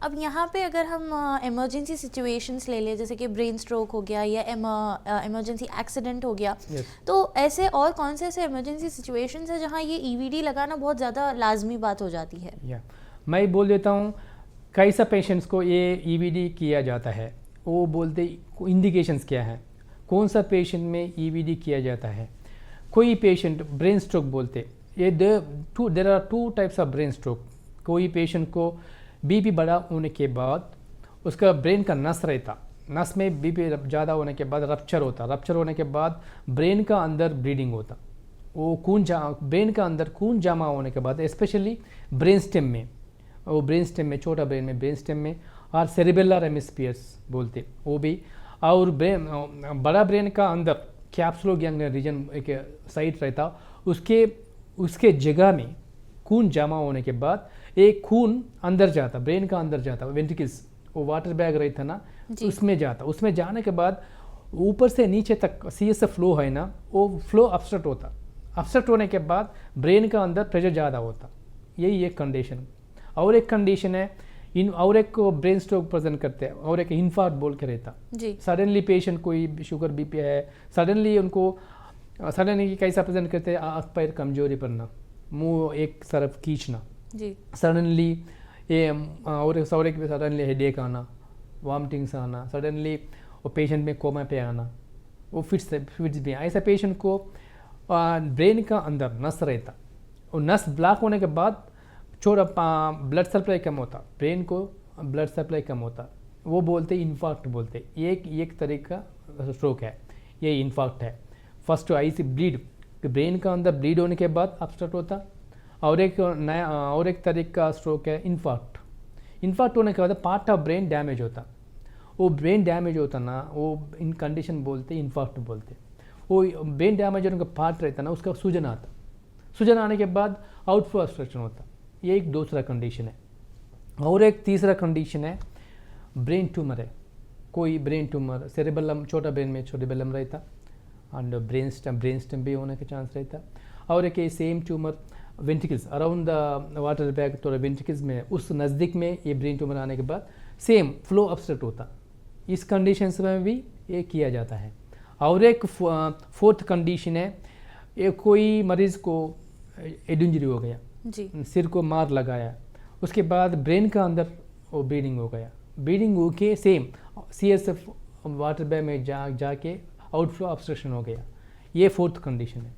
अब यहाँ पे अगर हम इमरजेंसी सिचुएशंस ले लें, जैसे कि ब्रेन स्ट्रोक हो गया या इमरजेंसी एक्सीडेंट हो गया, तो ऐसे और कौन से ऐसे इमरजेंसी सिचुएशंस है जहाँ ये ईवीडी लगाना बहुत ज़्यादा लाजमी बात हो जाती है? मैं बोल देता हूँ, कई सा पेशेंट्स को ये ईवीडी किया जाता है, वो बोलते इंडिकेशंस क्या है, कौन सा पेशेंट में ईवीडी किया जाता है। कोई पेशेंट ब्रेन स्ट्रोक बोलते, ये there are two types of brain stroke. कोई पेशेंट को बीपी बड़ा होने के बाद उसका ब्रेन का नस रहता, नस में बीपी ज़्यादा होने के बाद रप्चर होता, रप्चर होने के बाद ब्रेन का अंदर ब्लीडिंग होता, वो ब्रेन का अंदर खून जमा होने के बाद स्पेशली ब्रेन स्टेम में, वो ब्रेन स्टेम में, छोटा ब्रेन में, ब्रेन स्टेम में, और सेरिबेलर हेमिस्फीयर्स बोलते वो भी, और बड़ा ब्रेन का अंदर कैप्सुलो गैंग्लियन रीजन एक साइट रहता, उसके जगह में खून जमा होने के बाद एक खून अंदर जाता, ब्रेन का अंदर जाता, वेंट्रिकल्स, वो वाटर बैग रहता ना, उसमें जाता, उसमें जाने के बाद ऊपर से नीचे तक सीएसएफ फ्लो है ना, वो फ्लो अपस्ट्रक्ट होता, अपस्ट्रक्ट होने के बाद ब्रेन का अंदर प्रेशर ज़्यादा होता, यही एक कंडीशन। और एक कंडीशन है और एक को ब्रेन स्ट्रोक प्रेजेंट करते हैं, और एक इन्फार्क्ट बोल के रहता। सडनली पेशेंट कोई शुगर बीपी है, सडनली उनको सडनली कैसा प्रेजेंट करते हैं, आँख पैर कमजोरी पड़ना, मुंह एक तरफ खींचना, सडनली ये और एक सडनली हेडेक आना, वॉमिटिंग्स आना, सडनली वो पेशेंट में कोमा पे आना, वो फिट्स भी। ऐसा पेशेंट को ब्रेन का अंदर नस रहता, और नस ब्लॉक होने के बाद छोटा ब्लड सप्लाई कम होता, ब्रेन को ब्लड सप्लाई कम होता, वो बोलते इन्फार्क्ट बोलते। एक तरीका स्ट्रोक है, ये इन्फार्क्ट है। फर्स्ट आई से ब्लीड, ब्रेन का अंदर ब्लीड होने के बाद अपस्ट्रक्ट होता, और एक तरीका स्ट्रोक है इन्फार्क्ट। इन्फार्क्ट होने के बाद पार्ट ऑफ ब्रेन डैमेज होता, वो ब्रेन डैमेज होता ना, वो इन कंडीशन बोलते इन्फार्क्ट बोलते। वो ब्रेन डैमेज होने का पार्ट रहता ना, उसका सूजन आता, सूजन आने के बाद आउटफ्लो ऑब्स्ट्रक्शन होता, ये एक दूसरा कंडीशन है। और एक तीसरा कंडीशन है ब्रेन ट्यूमर है, कोई ब्रेन ट्यूमर सेरेबेलम, छोटा ब्रेन में सेरेबेलम रहता, एंड ब्रेन स्टेम भी होने का चांस रहता। और एक same tumour ventricles around the water bag, थोड़ा वेंट्रिकल्स में उस नज़दीक में ये ब्रेन ट्यूमर आने के बाद सेम फ्लो ऑब्स्ट्रक्ट होता, इस कंडीशंस में भी ये किया जाता है। और एक फोर्थ कंडीशन है, ये कोई मरीज़ को हेड इंजरी हो गया, सिर को मार लगाया, उसके बाद ब्रेन का अंदर वो ब्लीडिंग हो गया, ब्लीडिंग हो के सेम सीएसएफ वाटर बैग में जाके आउटफ्लो ऑब्स्ट्रक्शन हो गया, ये फोर्थ कंडीशन है।